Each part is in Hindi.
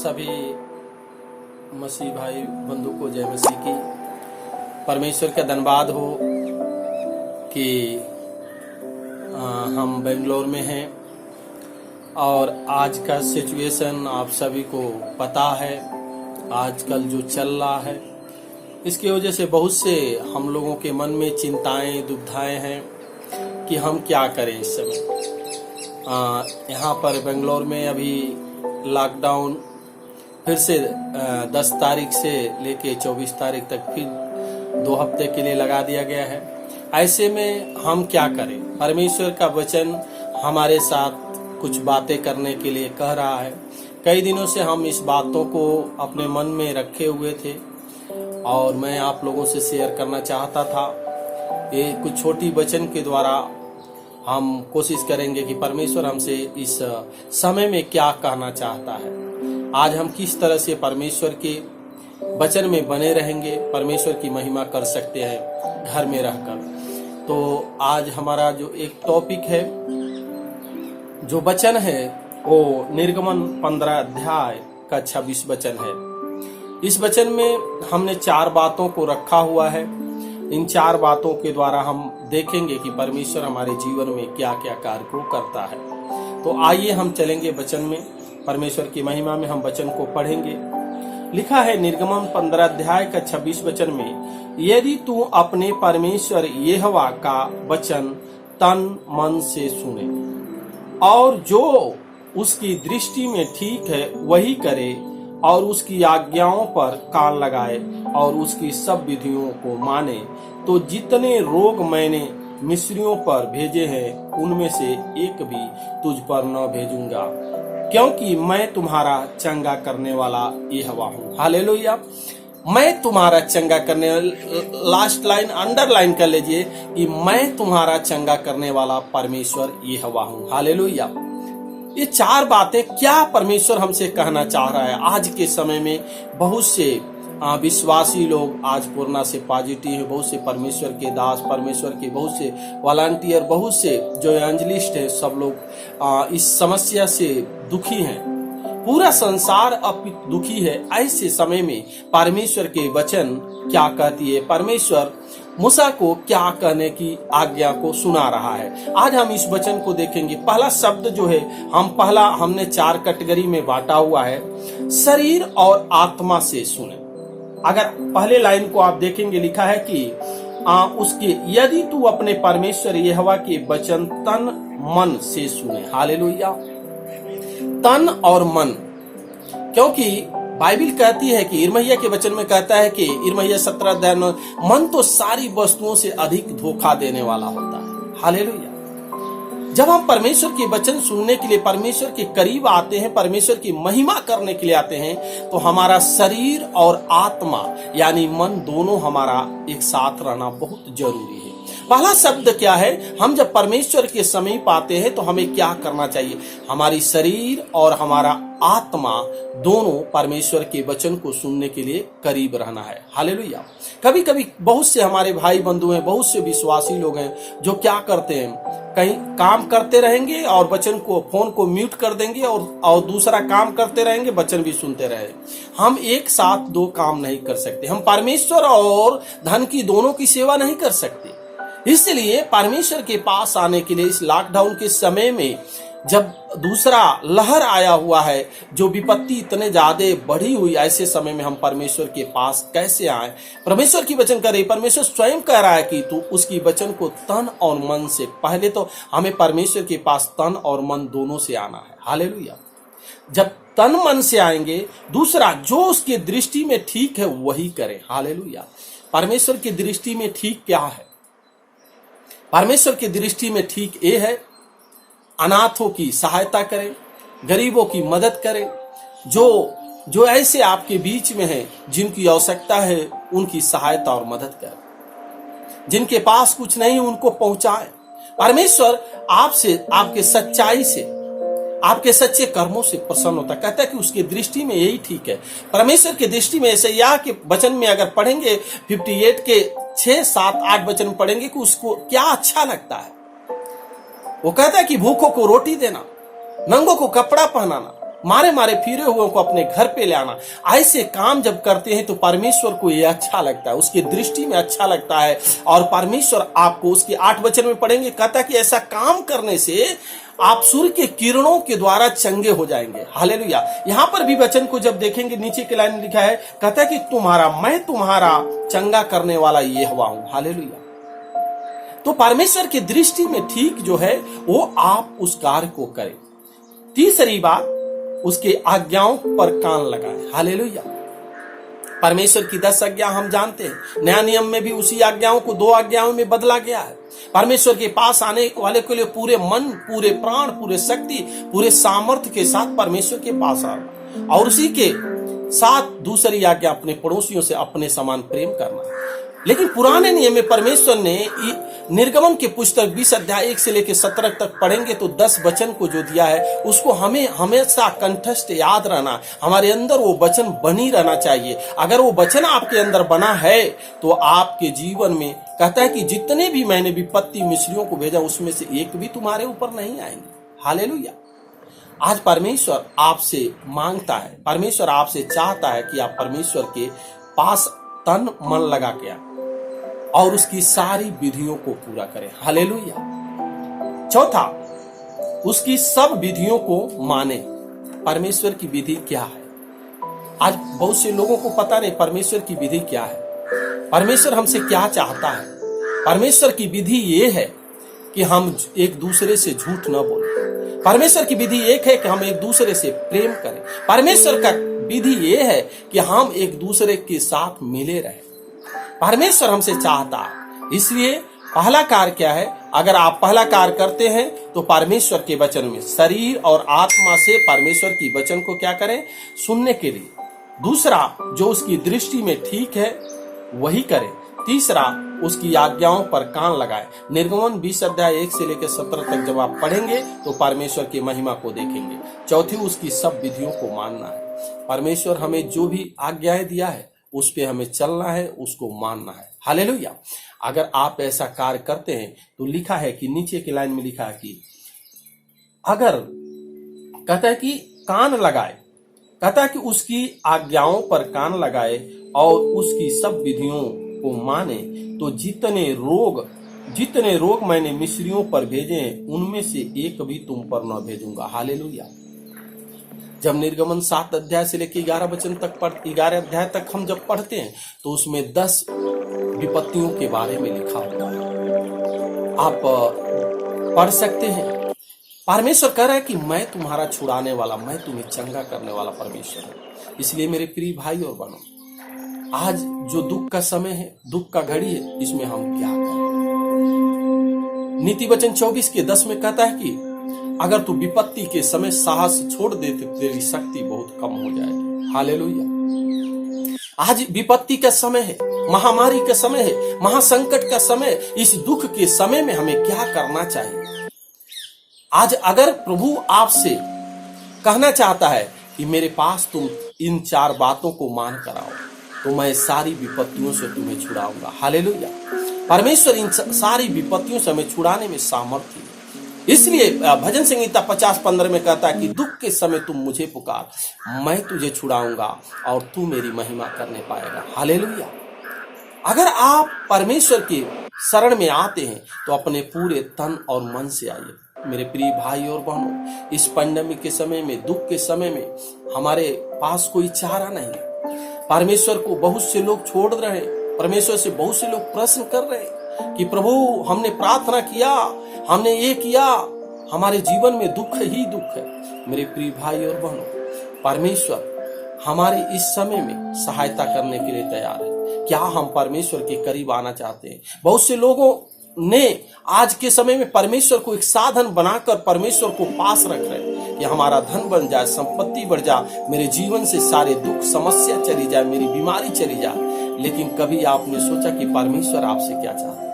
सभी मसीह भाई बंधु को जय मसीह की। परमेश्वर का धन्यवाद हो कि हम बेंगलोर में हैं और आज का सिचुएशन आप सभी को पता है। आजकल जो चल रहा है इसकी वजह से बहुत से हम लोगों के मन में चिंताएं दुविधाएं हैं कि हम क्या करें इस समय। यहाँ पर बेंगलोर में अभी लॉकडाउन फिर से 10 तारीख से लेके 24 तारीख तक फिर 2 हफ्ते के लिए लगा दिया गया है। ऐसे में हम क्या करें? परमेश्वर का वचन हमारे साथ कुछ बातें करने के लिए कह रहा है। कई दिनों से हम इस बातों को अपने मन में रखे हुए थे और मैं आप लोगों से शेयर करना चाहता था। ये कुछ छोटी वचन के द्वारा हम कोशिश करेंगे कि परमेश्वर हमसे इस समय में क्या कहना चाहता है। आज हम किस तरह से परमेश्वर के वचन में बने रहेंगे, परमेश्वर की महिमा कर सकते हैं घर में रहकर। तो आज हमारा जो एक टॉपिक है, जो वचन है, वो निर्गमन 15 अध्याय का 26 वचन है। इस वचन में हमने 4 बातों को रखा हुआ है। इन 4 बातों के द्वारा हम देखेंगे कि परमेश्वर हमारे जीवन में क्या क्या कार्य को करता है। तो आइए हम चलेंगे वचन में, परमेश्वर की महिमा में हम वचन को पढ़ेंगे। लिखा है निर्गमन 15 अध्याय का 26 वचन में, यदि तू अपने परमेश्वर यहोवा का वचन तन मन से सुने और जो उसकी दृष्टि में ठीक है वही करे और उसकी आज्ञाओं पर कान लगाए और उसकी सब विधियों को माने, तो जितने रोग मैंने मिस्रियों पर भेजे हैं उनमें से एक भी तुझ पर न भेजूंगा, क्योंकि मैं तुम्हारा चंगा करने वाला यहोवा हूँ। हालेलुया। मैं तुम्हारा चंगा करने, लास्ट लाइन अंडरलाइन कर लीजिए कि मैं तुम्हारा चंगा करने वाला परमेश्वर यहोवा हूँ। हालेलुया। ये 4 बातें क्या परमेश्वर हमसे कहना चाह रहा है। आज के समय में बहुत से विश्वासी लोग आज कोरोना से पॉजिटिव है, बहुत से परमेश्वर के दास, परमेश्वर के बहुत से वॉलंटियर, बहुत से जो एवेंजलिस्ट है, सब लोग इस समस्या से दुखी हैं। पूरा संसार अब दुखी है। ऐसे समय में परमेश्वर के वचन क्या कहती है, परमेश्वर मूसा को क्या कहने की आज्ञा को सुना रहा है। आज हम इस वचन को देखेंगे। पहला शब्द जो है, हमने 4 कैटेगरी में बांटा हुआ है, शरीर और आत्मा से सुने। अगर पहले लाइन को आप देखेंगे, लिखा है कि उसके यदि तू अपने परमेश्वर यहोवा के वचन तन मन से सुने। हालेलुया। तन और मन, क्योंकि बाइबिल कहती है कि इर्मिया के वचन में कहता है कि इर्मिया 17 अध्याय में, मन तो सारी वस्तुओं से अधिक धोखा देने वाला होता है। हालेलुया। जब हम परमेश्वर के वचन सुनने के लिए परमेश्वर के करीब आते हैं, परमेश्वर की महिमा करने के लिए आते हैं, तो हमारा शरीर और आत्मा यानी मन दोनों हमारा एक साथ रहना बहुत जरूरी है। पहला शब्द क्या है? हम जब परमेश्वर के समीप आते हैं तो हमें क्या करना चाहिए? हमारी शरीर और हमारा आत्मा दोनों परमेश्वर के वचन को सुनने के लिए करीब रहना है। हालेलुया। कभी कभी बहुत से हमारे भाई बंधु हैं, बहुत से विश्वासी लोग हैं जो क्या करते हैं, कहीं काम करते रहेंगे और वचन को, फोन को म्यूट कर देंगे और दूसरा काम करते रहेंगे, वचन भी सुनते रहे। हम एक साथ 2 काम नहीं कर सकते। हम परमेश्वर और धन की दोनों की सेवा नहीं कर सकते। इसलिए परमेश्वर के पास आने के लिए इस लॉकडाउन के समय में, जब दूसरा लहर आया हुआ है, जो विपत्ति इतने ज्यादा बढ़ी हुई, ऐसे समय में हम परमेश्वर के पास कैसे आए? परमेश्वर की वचन कर रही, परमेश्वर स्वयं कह रहा है कि तू उसकी वचन को तन और मन से, पहले तो हमें परमेश्वर के पास तन और मन दोनों से आना है। हालेलुया। जब तन मन से आएंगे, दूसरा जो उसकी दृष्टि में ठीक है वही करें। हालेलुया। परमेश्वर की दृष्टि में ठीक क्या है? परमेश्वर की दृष्टि में ठीक ये है, अनाथों की सहायता करें, गरीबों की मदद करें, जो ऐसे आपके बीच में हैं जिनकी आवश्यकता है उनकी सहायता और मदद करें, जिनके पास कुछ नहीं उनको पहुंचाएं। परमेश्वर आपसे, आपके सच्चाई से, आपके सच्चे कर्मों से प्रसन्न होता है। कहता है कि उसकी दृष्टि में यही ठीक है। परमेश्वर की दृष्टि में यशायाह के वचन में अगर पढ़ेंगे 58 के 6, 7, 8 वचन पढ़ेंगे कि उसको क्या अच्छा लगता है। वो कहता है कि भूखों को रोटी देना, नंगों को कपड़ा पहनाना, मारे मारे फिरे हुए को अपने घर पे ले आना। ऐसे काम जब करते हैं तो परमेश्वर को ये अच्छा लगता है, उसकी दृष्टि में अच्छा लगता है। और परमेश्वर आपको उसके 8 वचन में पढ़ेंगे, कहता है कि ऐसा काम करने से आप सूर्य के किरणों के द्वारा चंगे हो जाएंगे। हालेलुया। यहां पर भी वचन को जब देखेंगे, नीचे की लाइन में लिखा है, कहता है कि मैं तुम्हारा चंगा करने वाला यहोवा हूं। हालेलुया। तो परमेश्वर की दृष्टि में ठीक जो है वो आप उस कार्य को करें। तीसरी बात, उसके आज्ञाओं पर कान लगाएं। हालेलुया। परमेश्वर की 10 आज्ञा हम जानते हैं। नया नियम में भी उसी आज्ञाओं को 2 आज्ञाओं में बदला गया है। परमेश्वर के पास आने वाले के लिए पूरे मन, पूरे प्राण, पूरे शक्ति, पूरे सामर्थ्य के साथ परमेश्वर के पास आना, और उसी के साथ दूसरी आज्ञा अपने पड़ोसियों से अपने समान प्रेम करना। लेकिन पुराने नियम में परमेश्वर ने निर्गमन की पुस्तक 20 अध्याय 1 से लेकर 17 तक पढ़ेंगे तो 10 वचन को जो दिया है उसको हमें हमेशा कंठस्थ याद रहना, हमारे अंदर वो वचन बनी रहना चाहिए। अगर वो वचन आपके अंदर बना है तो आपके जीवन में, कहता है कि जितने भी मैंने विपत्ति मिस्रियों को भेजा उसमें से एक भी तुम्हारे ऊपर नहीं आएंगे। हालेलुया। आज परमेश्वर आपसे मांगता है, परमेश्वर आपसे चाहता है कि आप परमेश्वर के पास तन मन लगा के आए और उसकी सारी विधियों को पूरा करें। हालेलुया। चौथा, उसकी सब विधियों को माने। परमेश्वर की विधि क्या है? आज बहुत से लोगों को पता नहीं परमेश्वर की विधि क्या है, परमेश्वर हमसे क्या चाहता है। परमेश्वर की विधि ये है कि हम एक दूसरे से झूठ न बोलें। परमेश्वर की विधि एक है कि हम एक दूसरे से प्रेम करें। परमेश्वर का विधि ये है कि हम एक दूसरे के साथ मिले रहें। परमेश्वर हमसे चाहता है, इसलिए पहला कार्य क्या है? अगर आप पहला कार्य करते हैं तो परमेश्वर के वचन में शरीर और आत्मा से परमेश्वर की वचन को क्या करें? सुनने के लिए। दूसरा, जो उसकी दृष्टि में ठीक है वही करें। तीसरा, उसकी आज्ञाओं पर कान लगाए। निर्गमन 20 अध्याय 1 से लेकर 17 तक जब आप पढ़ेंगे तो परमेश्वर की महिमा को देखेंगे। चौथी, उसकी सब विधियों को मानना है। परमेश्वर हमें जो भी आज्ञाएं दिया है उस पे हमें चलना है, उसको मानना है। हालेलुया। अगर आप ऐसा कार्य करते हैं तो लिखा है कि नीचे की लाइन में लिखा है कि अगर, कहता है कि कान लगाए, कहता है कि उसकी आज्ञाओं पर कान लगाए और उसकी सब विधियों को माने तो जितने रोग मैंने मिस्रियों पर भेजे हैं उनमें से एक भी तुम पर न भेजूंगा। हालेलुया। जब निर्गमन 7 अध्याय से लेकर 11 अध्याय तक हम जब पढ़ते हैं तो उसमें 10 विपत्तियों के बारे में लिखा हुआ है, आप पढ़ सकते हैं। परमेश्वर कह रहा है कि मैं तुम्हारा छुड़ाने वाला, मैं तुम्हें चंगा करने वाला परमेश्वर हूं। इसलिए मेरे प्रिय भाई और बहनों, आज जो दुख का समय है, दुख का घड़ी है, इसमें हम क्या करें? नीति वचन 24:10 में कहता है कि अगर तू विपत्ति के समय साहस छोड़ दे तो तेरी शक्ति बहुत कम हो जाएगी। हालेलुया। आज विपत्ति का समय है, महामारी का समय है, महासंकट का समय। इस दुख के समय में हमें क्या करना चाहिए? आज अगर प्रभु आपसे कहना चाहता है कि मेरे पास तुम इन 4 बातों को मान कर आओ तो मैं सारी विपत्तियों से तुम्हें छुड़ाऊंगा। हालेलुया। परमेश्वर इन सारी विपत्तियों से हमें छुड़ाने में सामर्थ्य है। इसलिए भजन संहिता 50:15 में कहता है कि दुख के समय तुम मुझे पुकार, मैं तुझे छुड़ाऊंगा और तू मेरी महिमा करने पाएगा। हालेलुया। अगर आप परमेश्वर के शरण में आते हैं तो अपने पूरे तन और मन से आइए। मेरे प्रिय भाई और बहनों, इस पैंडेमिक के समय में, दुख के समय में हमारे पास कोई चारा नहीं है। परमेश्वर को बहुत से लोग छोड़ रहे हैं। परमेश्वर से बहुत से लोग प्रश्न कर रहे हैं कि प्रभु हमने प्रार्थना किया, हमने ये किया, हमारे जीवन में दुख ही दुख है। मेरे प्रिय भाई और बहनों, परमेश्वर हमारे इस समय में सहायता करने के लिए तैयार है। क्या हम परमेश्वर के करीब आना चाहते हैं? बहुत से लोगों ने आज के समय में परमेश्वर को एक साधन बनाकर परमेश्वर को पास रख रहे हैं कि हमारा धन बन जाए, संपत्ति बढ़ जाए, मेरे जीवन से सारे दुख समस्या चली जाए, मेरी बीमारी चली जाए। लेकिन कभी आपने सोचा कि परमेश्वर आपसे क्या चाहता है?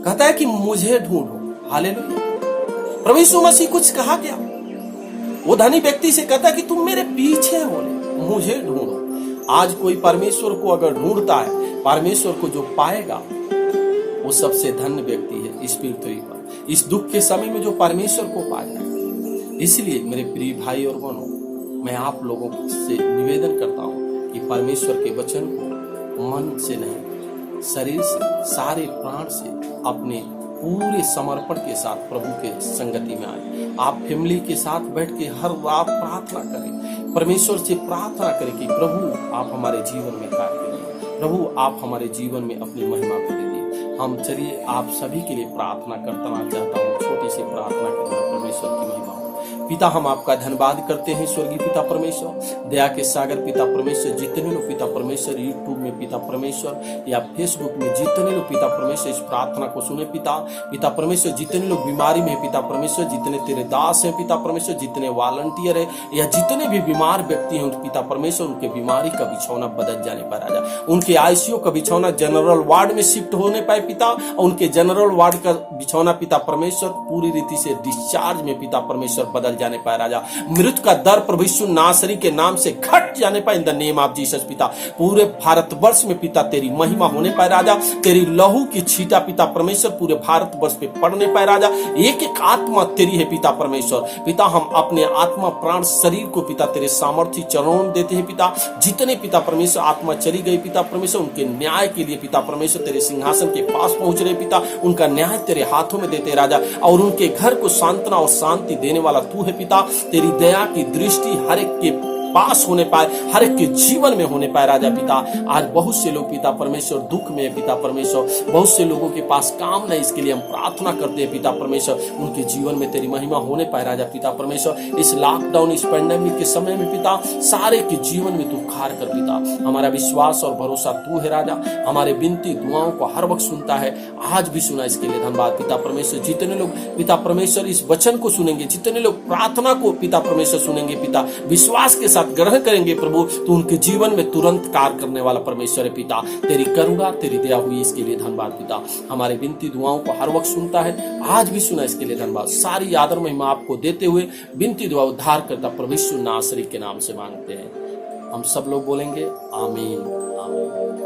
कहता है कि मुझे ढूंढो। हालेलुया। प्रभु यीशु मसीह कुछ कहा क्या? वो धनी व्यक्ति से कहता है कि तुम मेरे पीछे हो, मुझे ढूंढो। आज कोई परमेश्वर को अगर ढूंढता है, परमेश्वर को जो पाएगा वो सबसे धन्य व्यक्ति है इस पृथ्वी पर। इस दुख के समय में जो परमेश्वर को पा जाए, इसलिए मेरे प्रिय भाई और बहनों, मैं आप लोगों से निवेदन करता हूँ कि परमेश्वर के वचन को मन से नहीं, शरीर से, सारे प्राण से, अपने पूरे समर्पण के साथ प्रभु के संगति में आए। आप फैमिली के साथ बैठ के हर रात प्रार्थना करें, परमेश्वर से प्रार्थना करें कि प्रभु आप हमारे जीवन में कार्य करिए, प्रभु आप हमारे जीवन में अपनी महिमा करिए। हम चलिए आप सभी के लिए प्रार्थना करना चाहता हूँ, छोटी सी प्रार्थना करें परमेश्वर की महिमा। पिता, हम आपका धन्यवाद करते हैं स्वर्गीय पिता परमेश्वर, दया के सागर पिता परमेश्वर, जितने लोग पिता परमेश्वर यूट्यूब में पिता परमेश्वर या फेसबुक में जितने लोग पिता परमेश्वर इस प्रार्थना को सुने पिता परमेश्वर, जितने लोग बीमारी में पिता परमेश्वर, जितने तेरे दास हैं पिता परमेश्वर, जितने वॉलंटियर है या जितने भी बीमार व्यक्ति हैं पिता परमेश्वर, उनके बीमारी का बिछौना बदल जाने पर आ जाए, उनके आईसीयू का बिछौना जनरल वार्ड में शिफ्ट होने पाए पिता, उनके जनरल वार्ड का बिछौना पिता परमेश्वर पूरी रीति से डिस्चार्ज में पिता परमेश्वर बदल जाने पाए राजा, मृत्यु का दर प्रभु यीशु नासरी के नाम से घट जाने पाए in the name of Jesus पिता, पूरे भारतवर्ष में पिता तेरी महिमा होने पाए राजा, तेरी लहू की छीटा पिता परमेश्वर पूरे भारतवर्ष पे पड़ने पाए राजा, एक एक आत्मा तेरी है पिता परमेश्वर, पिता हम अपने आत्मा प्राण शरीर को पिता तेरे सामर्थ्य चरणों में देते हैं पिता, जितने पिता परमेश्वर आत्मा चली गई पिता परमेश्वर, उनके न्याय के लिए पिता परमेश्वर तेरे सिंहासन के पास पहुंच रहे पिता, उनका न्याय तेरे हाथों में देते राजा, और उनके घर को सांत्वना और शांति देने वाला तू है पिता, तेरी दया की दृष्टि हर एक के पास होने पाए, हर एक के जीवन में होने पाए राजा पिता। आज बहुत से लोग पिता परमेश्वर दुख में पिता परमेश्वर, बहुत से लोगों के पास काम नहीं, इसके लिए हम प्रार्थना करते हैं पिता परमेश्वर, उनके जीवन में तेरी महिमा होने पाए राजा पिता परमेश्वर, इस लॉकडाउन इस पैंडेमिक के समय में पिता सारे के जीवन में तू खार कर पिता, हमारा विश्वास और भरोसा तू है राजा, हमारे विनती दुआओं को हर वक्त सुनता है, आज भी सुना, इसके लिए धन्यवाद पिता परमेश्वर। जितने लोग पिता परमेश्वर इस वचन को सुनेंगे, जितने लोग प्रार्थना को पिता परमेश्वर सुनेंगे पिता, विश्वास के साथ ग्रहण करेंगे प्रभु, तो उनके जीवन में तुरंत कार्य करने वाला परमेश्वर है पिता, तेरी करुणा तेरी दया हुई, इसके लिए धन्यवाद पिता, हमारे विनती दुआओं को हर वक्त सुनता है, आज भी सुना, इसके लिए धन्यवाद। सारी आदर महिमा आपको देते हुए विनती दुआ उद्धार करता प्रभु यीशु नासरी के नाम से मांगते हैं, हम सब लोग बोलेंगे आमीन आमीन।